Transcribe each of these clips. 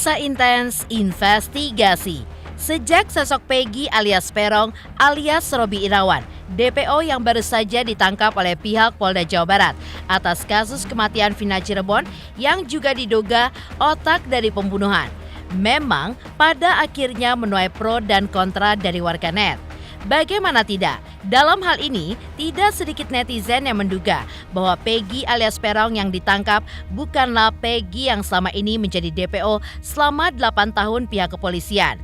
Masa intens investigasi. Sejak sosok Peggy alias Peron alias Robby Irawan, DPO yang baru saja ditangkap oleh pihak Polda Jawa Barat atas kasus kematian Vina Cirebon yang juga diduga otak dari pembunuhan, memang pada akhirnya menuai pro dan kontra dari warganet. Bagaimana tidak, dalam hal ini tidak sedikit netizen yang menduga bahwa Peggy alias Peron yang ditangkap bukanlah Peggy yang selama ini menjadi DPO selama 8 tahun pihak kepolisian.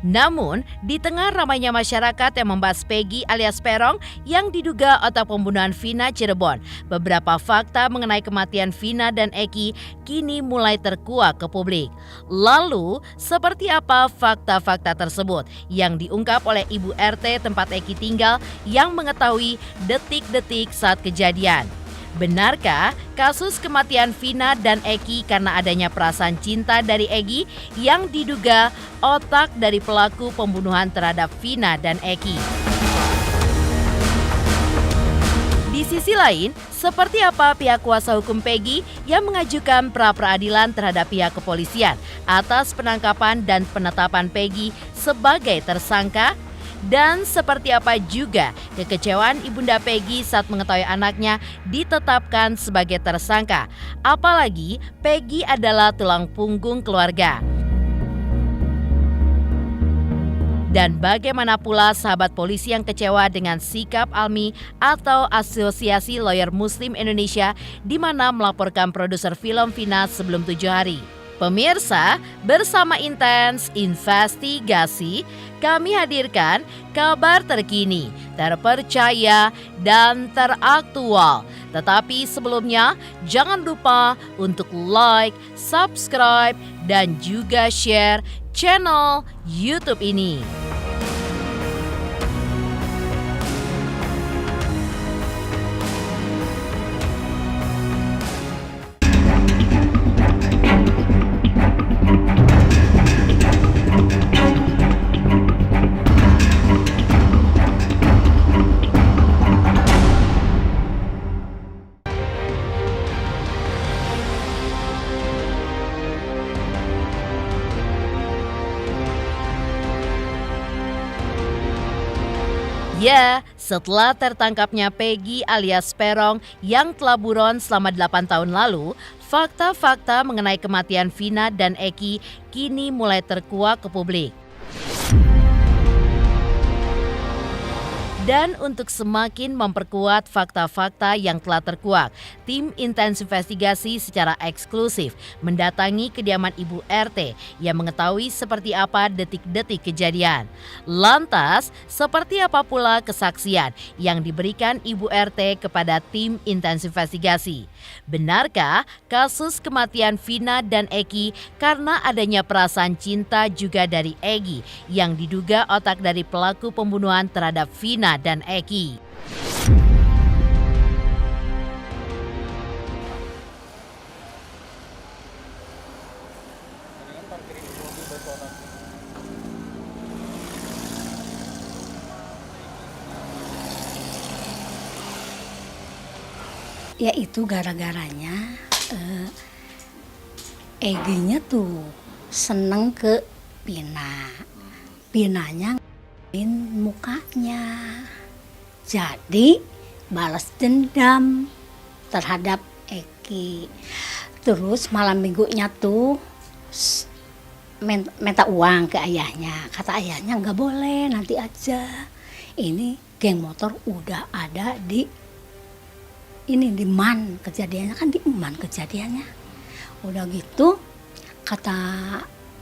Namun, di tengah ramainya masyarakat yang membahas Peggy alias Peron yang diduga otak pembunuhan Vina Cirebon, beberapa fakta mengenai kematian Vina dan Eki kini mulai terkuak ke publik. Lalu, seperti apa fakta-fakta tersebut yang diungkap oleh Ibu RT tempat Eki tinggal yang mengetahui detik-detik saat kejadian? Benarkah kasus kematian Vina dan Eki karena adanya perasaan cinta dari Eki yang diduga otak dari pelaku pembunuhan terhadap Vina dan Eki? Di sisi lain, seperti apa pihak kuasa hukum Peggy yang mengajukan pra-peradilan terhadap pihak kepolisian atas penangkapan dan penetapan Peggy sebagai tersangka? Dan seperti apa juga kekecewaan Ibunda Peggy saat mengetahui anaknya ditetapkan sebagai tersangka, apalagi Peggy adalah tulang punggung keluarga. Dan bagaimana pula sahabat polisi yang kecewa dengan sikap ALMI atau Asosiasi Lawyer Muslim Indonesia di mana melaporkan produser film Vina sebelum 7 hari. Pemirsa, bersama Intens Investigasi, kami hadirkan kabar terkini, terpercaya, dan teraktual. Tetapi sebelumnya, jangan lupa untuk like, subscribe, dan juga share channel YouTube ini. Ya, setelah tertangkapnya Peggy alias Peron yang telah buron selama 8 tahun lalu, fakta-fakta mengenai kematian Vina dan Eki kini mulai terkuak ke publik. Dan untuk semakin memperkuat fakta-fakta yang telah terkuak, tim Intens Investigasi secara eksklusif mendatangi kediaman Ibu RT yang mengetahui seperti apa detik-detik kejadian. Lantas, seperti apa pula kesaksian yang diberikan Ibu RT kepada tim Intens Investigasi? Benarkah kasus kematian Vina dan Eki karena adanya perasaan cinta juga dari Eki yang diduga otak dari pelaku pembunuhan terhadap Vina dan Eki? Ya itu gara-garanya Egi-nya tuh seneng ke Vina. Vinanya ngin mukanya. Jadi balas dendam terhadap Eki. Terus malam minggunya tuh minta uang ke ayahnya. Kata ayahnya nggak boleh, nanti aja. Ini geng motor udah ada di Man, kejadiannya kan di Man kejadiannya. Udah gitu kata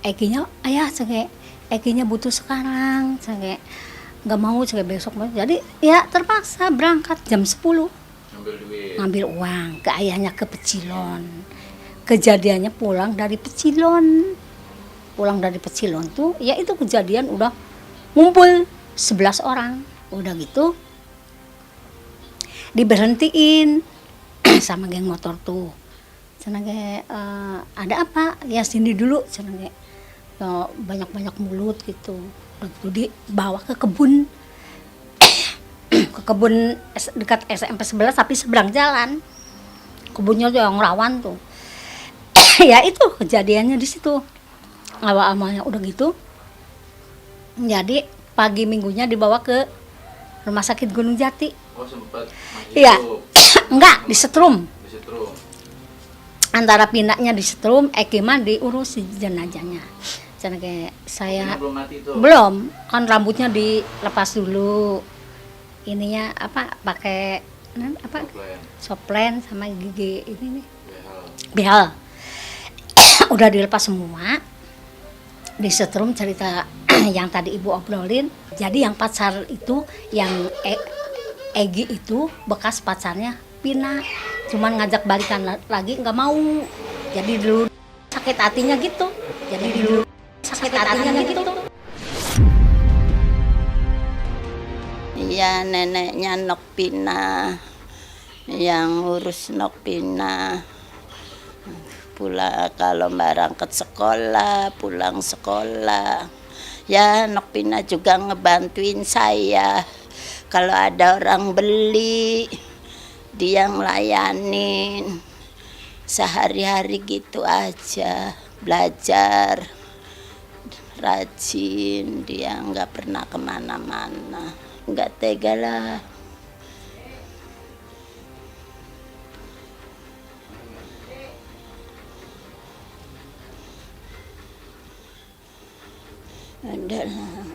Eki-nya, ayah cek Eki-nya butuh sekarang, cek nggak mau cek besok. Jadi ya terpaksa berangkat jam 10 ngambil uang ke ayahnya ke Pecilon. Kejadiannya pulang dari Pecilon tuh ya itu kejadian udah ngumpul 11 orang. Udah gitu diberhentiin sama geng motor tuh. Cenah ada apa? Ya sini dulu cenah banyak-banyak mulut gitu. Udah gitu dibawa ke kebun. Ke kebun dekat SMP 11 tapi seberang jalan. Kebunnya yang rawan tuh. Ya itu kejadiannya di situ. awal-awalnya udah gitu. Jadi pagi minggunya dibawa ke Rumah Sakit Gunung Jati. Oh sempat Iya. Enggak, disetrum. disetrum. Antara pindahnya disetrum, Eki mah diurus jenazahnya. Jadi kayak saya Belum mati itu. belum, kan rambutnya dilepas dulu. Ininya apa? Pakai apa? Plan. Soplen sama gigi ini nih. Behel. Behel. Udah dilepas semua. Disetrum cerita yang tadi ibu obrolin. Jadi yang pacar itu yang Egi itu bekas pacarnya Pina, cuman ngajak balikan lagi nggak mau. Jadi dulu sakit hatinya gitu. Jadi dulu sakit hatinya gitu. Iya, neneknya Nok Pina yang urus Nok Pina. Pula kalau berangkat sekolah, pulang sekolah. Ya, Nok Pina juga ngebantuin saya. Kalau ada orang beli, dia ngelayanin. Sehari-hari gitu aja, belajar, rajin, dia nggak pernah kemana-mana. Nggak tega lah. Udah lah.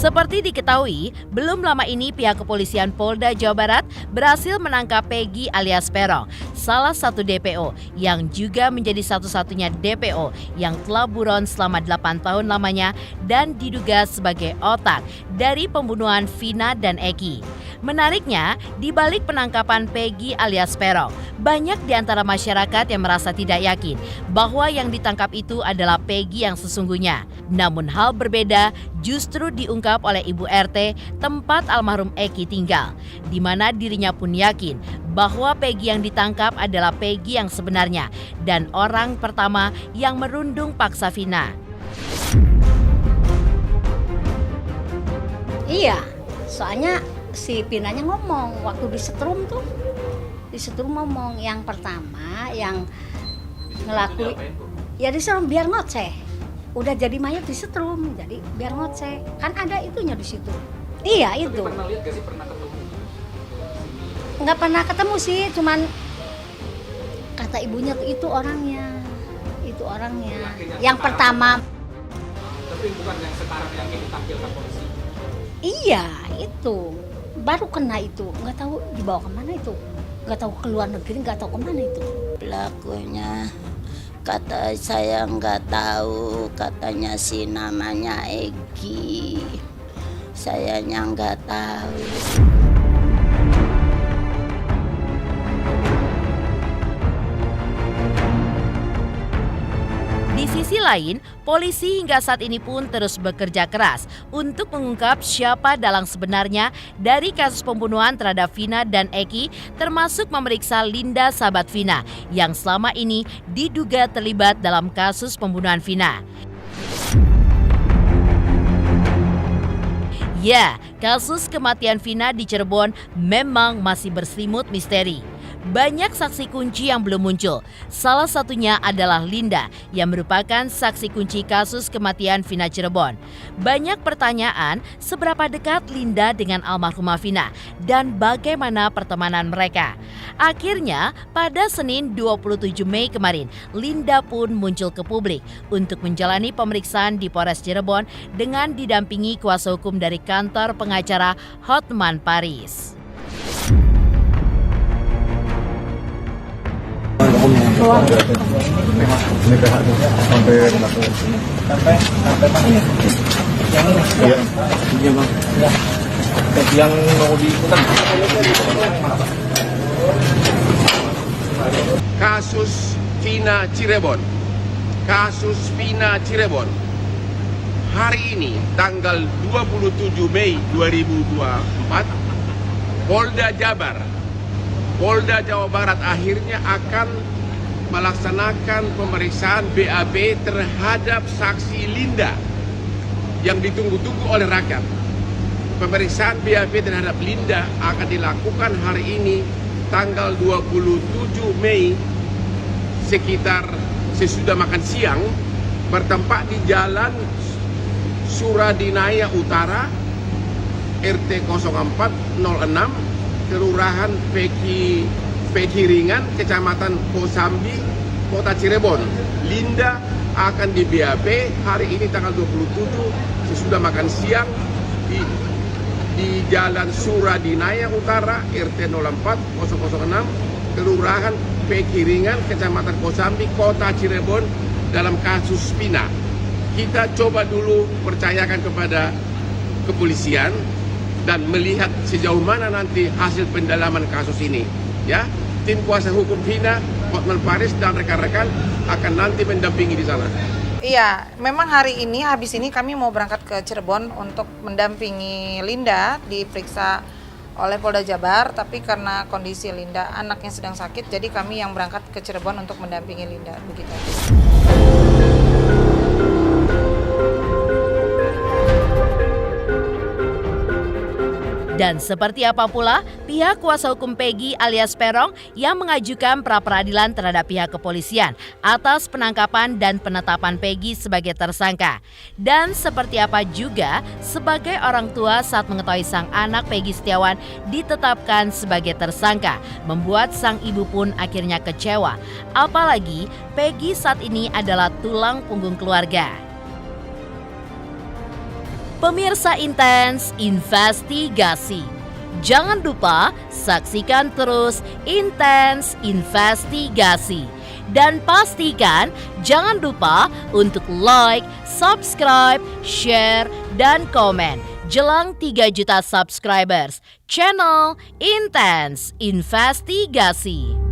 Seperti diketahui, belum lama ini pihak kepolisian Polda Jawa Barat berhasil menangkap Peggy alias Peron, salah satu DPO yang juga menjadi satu-satunya DPO yang telah buron selama 8 tahun lamanya dan diduga sebagai otak dari pembunuhan Vina dan Eki. Menariknya, di balik penangkapan Peggy alias Peron, banyak di antara masyarakat yang merasa tidak yakin bahwa yang ditangkap itu adalah Peggy yang sesungguhnya. Namun hal berbeda justru diungkap oleh Ibu RT tempat almarhum Eki tinggal, di mana dirinya pun yakin bahwa Peggy yang ditangkap adalah Peggy yang sebenarnya dan orang pertama yang merundung paksa Vina. Iya, soalnya si Pinanya ngomong waktu disetrum tuh. Disetrum ngomong yang pertama yang ngelakuin ya disetrum biar ngoceh. Udah jadi mayat disetrum, jadi biar ngoceh. Kan ada itunya di situ. Iya, itu. Tapi pernah lihat gak sih, pernah ketemu? Nggak pernah ketemu sih, cuman kata ibunya tuh itu orangnya. Itu orangnya. Yang pertama. Tapi bukan yang sekarang yang ditampilkan polisi. Iya, itu. Baru kena itu. Nggak tahu dibawa kemana itu. Nggak tahu ke luar negeri, nggak tahu kemana itu. Pelakunya kata saya nggak tahu, katanya sih namanya Egi. Sayanya nggak tahu. Di sisi lain, polisi hingga saat ini pun terus bekerja keras untuk mengungkap siapa dalang sebenarnya dari kasus pembunuhan terhadap Vina dan Eki, termasuk memeriksa Linda sahabat Vina yang selama ini diduga terlibat dalam kasus pembunuhan Vina. Ya, kasus kematian Vina di Cirebon memang masih berselimut misteri. Banyak saksi kunci yang belum muncul. Salah satunya adalah Linda yang merupakan saksi kunci kasus kematian Vina Cirebon. Banyak pertanyaan seberapa dekat Linda dengan almarhumah Vina dan bagaimana pertemanan mereka. Akhirnya pada Senin 27 Mei kemarin, Linda pun muncul ke publik untuk menjalani pemeriksaan di Polres Cirebon dengan didampingi kuasa hukum dari kantor pengacara Hotman Paris. Ini PH sampai mana? Yang ini. Iya bang. Ya. Yang mau diikutan. Kasus Vina Cirebon. Kasus Vina Cirebon. Hari ini tanggal 27 Mei 2024, Polda Jabar, Polda Jawa Barat akhirnya akan melaksanakan pemeriksaan BAB terhadap saksi Linda yang ditunggu-tunggu oleh rakyat. pemeriksaan BAP terhadap Linda akan dilakukan hari ini tanggal 27 Mei sekitar sesudah makan siang, bertempat di Jalan Suradinaya Utara RT 0406 Kelurahan Pekiringan Kecamatan Kosambi Kota Cirebon. Linda akan di BAP hari ini tanggal 27 sesudah makan siang di Jalan Suradinaya Utara RT 04006 Kelurahan Pekiringan Kecamatan Kosambi Kota Cirebon dalam kasus Pina. Kita coba dulu percayakan kepada kepolisian dan melihat sejauh mana nanti hasil pendalaman kasus ini. Ya, tim kuasa hukum Vina, Hotman Paris dan rekan-rekan akan nanti mendampingi di sana. Iya, memang hari ini, habis ini kami mau berangkat ke Cirebon untuk mendampingi Linda diperiksa oleh Polda Jabar, tapi karena kondisi Linda anaknya sedang sakit, jadi kami yang berangkat ke Cirebon untuk mendampingi Linda, begitu. Dan seperti apa pula pihak kuasa hukum Peggy alias Peron yang mengajukan pra-peradilan terhadap pihak kepolisian atas penangkapan dan penetapan Peggy sebagai tersangka. Dan seperti apa juga sebagai orang tua saat mengetahui sang anak Peggy Setiawan ditetapkan sebagai tersangka, membuat sang ibu pun akhirnya kecewa. Apalagi Peggy saat ini adalah tulang punggung keluarga. Pemirsa Intens Investigasi, jangan lupa saksikan terus Intens Investigasi. Dan pastikan jangan lupa untuk like, subscribe, share, dan komen jelang 3 juta subscribers channel Intens Investigasi.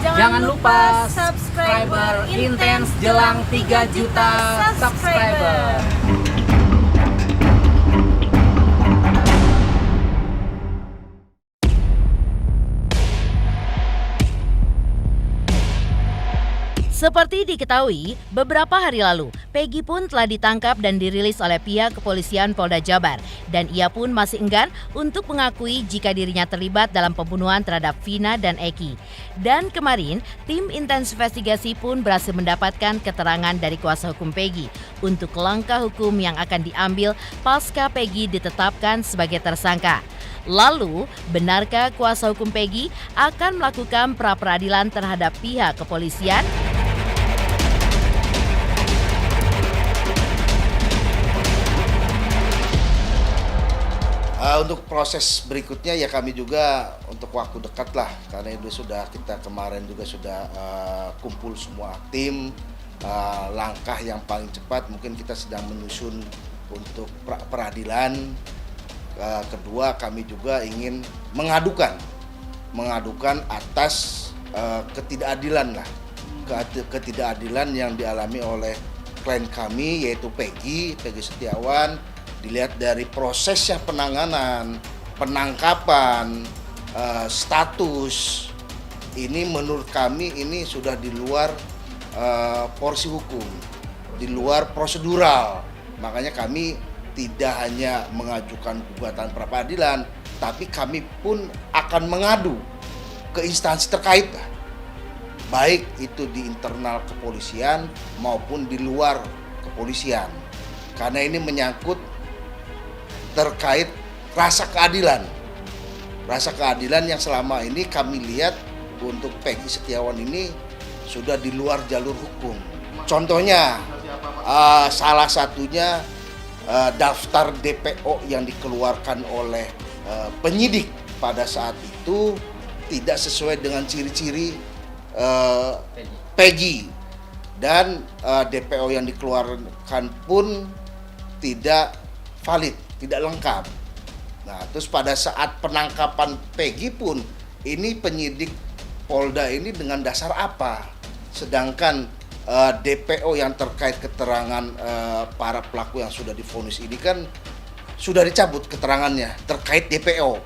Jangan lupa subscriber Intens jelang 3 juta subscriber. Seperti diketahui, beberapa hari lalu, Peggy pun telah ditangkap dan dirilis oleh pihak kepolisian Polda Jabar. Dan ia pun masih enggan untuk mengakui jika dirinya terlibat dalam pembunuhan terhadap Vina dan Eki. Dan kemarin, tim Intens Investigasi pun berhasil mendapatkan keterangan dari kuasa hukum Peggy untuk langkah hukum yang akan diambil pasca Peggy ditetapkan sebagai tersangka. Lalu, benarkah kuasa hukum Peggy akan melakukan pra-peradilan terhadap pihak kepolisian? Untuk proses berikutnya ya kami juga untuk waktu dekat lah, karena itu kita kemarin juga sudah kumpul semua tim, langkah yang paling cepat mungkin kita sedang menyusun untuk peradilan. Kedua kami juga ingin mengadukan atas ketidakadilan yang dialami oleh klien kami yaitu Peggy Setiawan. Dilihat dari prosesnya penanganan, penangkapan, status, ini menurut kami ini sudah di luar porsi hukum, di luar prosedural. Makanya kami tidak hanya mengajukan gugatan pra-peradilan, tapi kami pun akan mengadu ke instansi terkait, baik itu di internal kepolisian maupun di luar kepolisian. Karena ini menyangkut terkait rasa keadilan yang selama ini kami lihat untuk Peggy Setiawan ini sudah di luar jalur hukum. Contohnya salah satunya daftar DPO yang dikeluarkan oleh penyidik pada saat itu tidak sesuai dengan ciri-ciri Peggy, dan DPO yang dikeluarkan pun tidak valid, tidak lengkap. Nah, terus pada saat penangkapan Peggy pun ini penyidik Polda ini dengan dasar apa? Sedangkan DPO yang terkait keterangan para pelaku yang sudah divonis ini kan sudah dicabut keterangannya terkait DPO.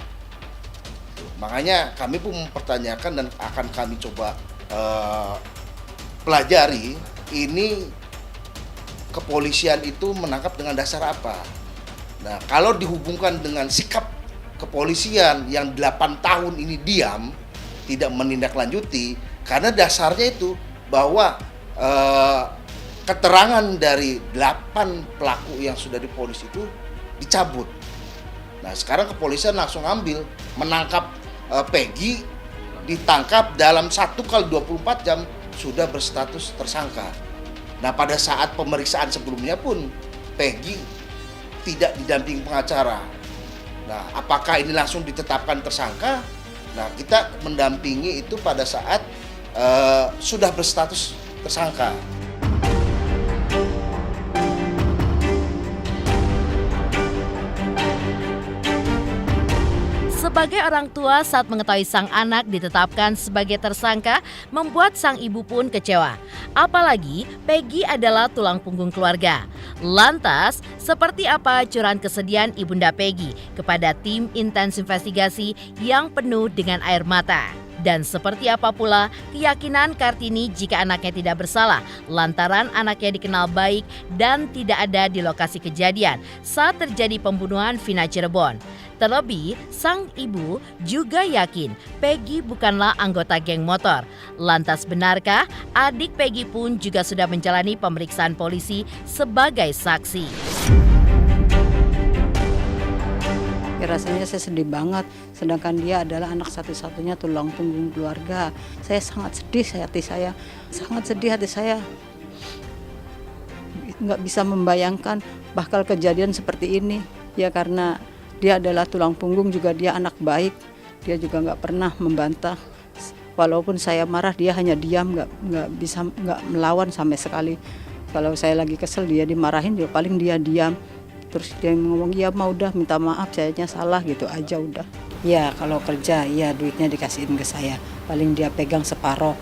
Makanya kami pun mempertanyakan dan akan kami coba pelajari ini kepolisian itu menangkap dengan dasar apa. Nah, kalau dihubungkan dengan sikap kepolisian yang 8 tahun ini diam, tidak menindaklanjuti, karena dasarnya itu bahwa keterangan dari 8 pelaku yang sudah divonis itu dicabut. Nah, sekarang kepolisian langsung ambil, menangkap Peggy, ditangkap dalam 1 kali 24 jam sudah berstatus tersangka. Nah, pada saat pemeriksaan sebelumnya pun Peggy tidak didampingi pengacara. Nah, apakah ini langsung ditetapkan tersangka? Nah, kita mendampingi itu pada saat sudah berstatus tersangka. Sebagai orang tua saat mengetahui sang anak ditetapkan sebagai tersangka, membuat sang ibu pun kecewa. Apalagi Peggy adalah tulang punggung keluarga. Lantas, seperti apa curahan kesedihan Ibunda Peggy kepada tim intens investigasi yang penuh dengan air mata? Dan seperti apa pula keyakinan Kartini jika anaknya tidak bersalah lantaran anaknya dikenal baik dan tidak ada di lokasi kejadian saat terjadi pembunuhan Vina Cirebon. Terlebih, sang ibu juga yakin Peggy bukanlah anggota geng motor. Lantas benarkah adik Peggy pun juga sudah menjalani pemeriksaan polisi sebagai saksi? Ya, rasanya saya sedih banget, sedangkan dia adalah anak satu-satunya tulang punggung keluarga. Saya sangat sedih, sangat sedih hati saya. Nggak bisa membayangkan bakal kejadian seperti ini. Ya karena dia adalah tulang punggung, juga dia anak baik. Dia juga nggak pernah membantah. Walaupun saya marah, dia hanya diam, nggak melawan sama sekali. Kalau saya lagi kesel, dia dimarahin, juga paling dia diam. Terus dia ngomong, ya mau udah minta maaf, sayanya salah gitu aja udah. Ya kalau kerja, ya duitnya dikasihin ke saya. Paling dia pegang separoh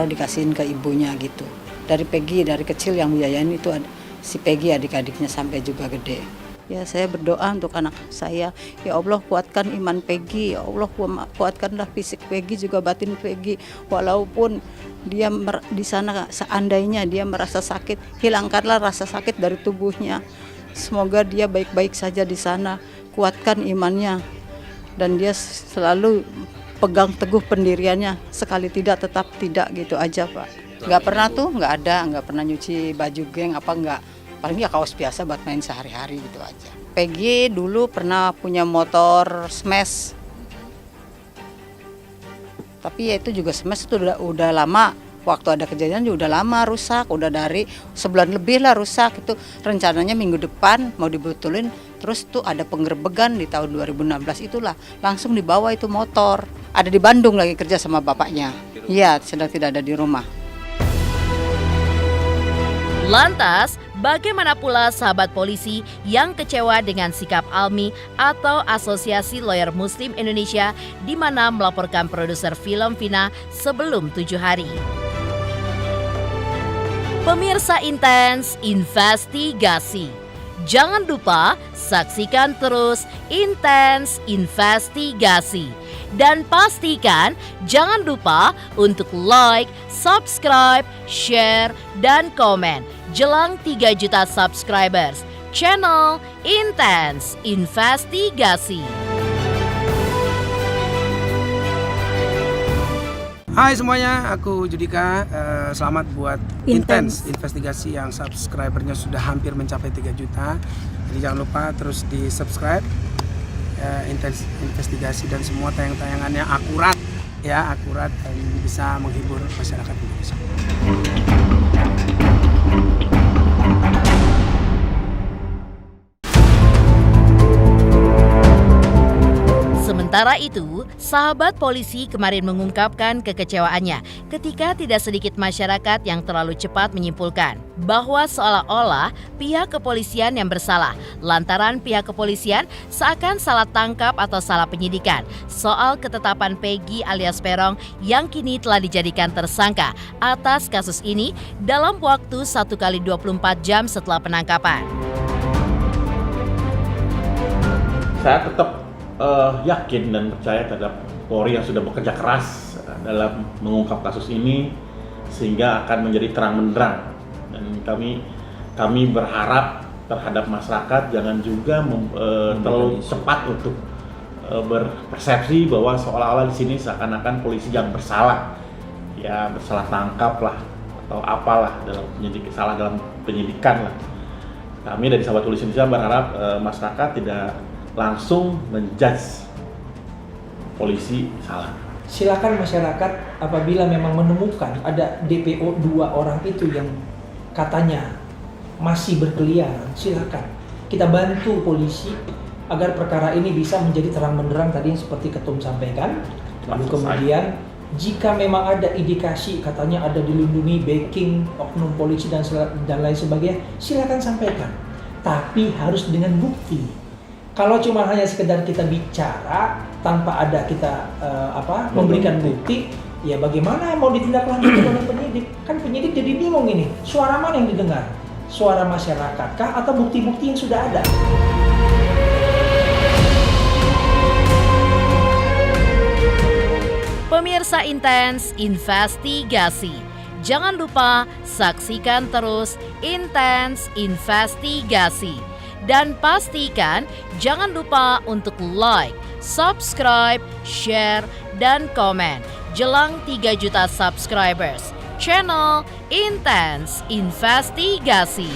dikasihin ke ibunya gitu. Dari Peggy, dari kecil yang biayain itu si Peggy adik-adiknya sampai juga gede. Ya saya berdoa untuk anak saya, ya Allah kuatkan iman Peggy, ya Allah kuatkanlah fisik Peggy juga batin Peggy. Walaupun dia di sana seandainya dia merasa sakit, hilangkanlah rasa sakit dari tubuhnya. Semoga dia baik-baik saja di sana, kuatkan imannya, dan dia selalu pegang teguh pendiriannya, sekali tidak tetap tidak gitu aja Pak. Nggak pernah nyuci baju geng nggak, paling ya kaos biasa buat main sehari-hari gitu aja. Peggy dulu pernah punya motor smash, tapi ya itu juga smash itu udah lama. Waktu ada kejadian juga udah lama rusak, udah dari sebulan lebih lah rusak. Itu rencananya minggu depan mau dibetulin, terus tuh ada penggerbegan di tahun 2016 itulah. Langsung dibawa itu motor. Ada di Bandung lagi kerja sama bapaknya. Iya, sedang tidak ada di rumah. Lantas, bagaimana pula sahabat polisi yang kecewa dengan sikap ALMI atau Asosiasi Lawyer Muslim Indonesia di mana melaporkan produser film Vina sebelum 7 hari? Pemirsa Intens Investigasi, jangan lupa saksikan terus Intens Investigasi. Dan pastikan jangan lupa untuk like, subscribe, share, dan komen jelang 3 juta subscribers channel Intens Investigasi. Hai semuanya, aku Judika. Selamat buat Intens Investigasi yang subscribernya sudah hampir mencapai 3 juta. Jadi jangan lupa terus di subscribe Intens Investigasi, dan semua tayangan-tayangannya akurat dan bisa menghibur masyarakat Indonesia. Sementara itu, sahabat polisi kemarin mengungkapkan kekecewaannya ketika tidak sedikit masyarakat yang terlalu cepat menyimpulkan bahwa seolah-olah pihak kepolisian yang bersalah lantaran pihak kepolisian seakan salah tangkap atau salah penyidikan soal ketetapan Peggy alias Peron yang kini telah dijadikan tersangka atas kasus ini dalam waktu 1 kali 24 jam setelah penangkapan. Saya tetap yakin dan percaya terhadap Polri yang sudah bekerja keras dalam mengungkap kasus ini sehingga akan menjadi terang benderang, dan kami kami berharap terhadap masyarakat jangan juga terlalu cepat untuk berpersepsi bahwa seolah-olah di sini seakan-akan polisi yang bersalah, ya bersalah tangkap lah atau apalah salah dalam penyidikan lah. Kami dari Sahabat Polisi Indonesia berharap masyarakat tidak langsung menjudge polisi salah. Silakan masyarakat apabila memang menemukan ada DPO 2 orang itu yang katanya masih berkeliaran, silakan kita bantu polisi agar perkara ini bisa menjadi terang benderang tadi yang seperti Ketum sampaikan. Lalu kemudian jika memang ada indikasi katanya ada dilindungi backing oknum polisi dan lain sebagainya, silakan sampaikan. Tapi harus dengan bukti. Kalau cuma hanya sekedar kita bicara tanpa ada kita memberikan bukti, ya bagaimana mau ditindaklanjuti oleh penyidik? Kan penyidik jadi bingung ini. Suara mana yang didengar? Suara masyarakatkah atau bukti-bukti yang sudah ada? Pemirsa Intens Investigasi, jangan lupa saksikan terus Intens Investigasi. Dan pastikan jangan lupa untuk like, subscribe, share, dan komen jelang 3 juta subscribers channel Intens Investigasi.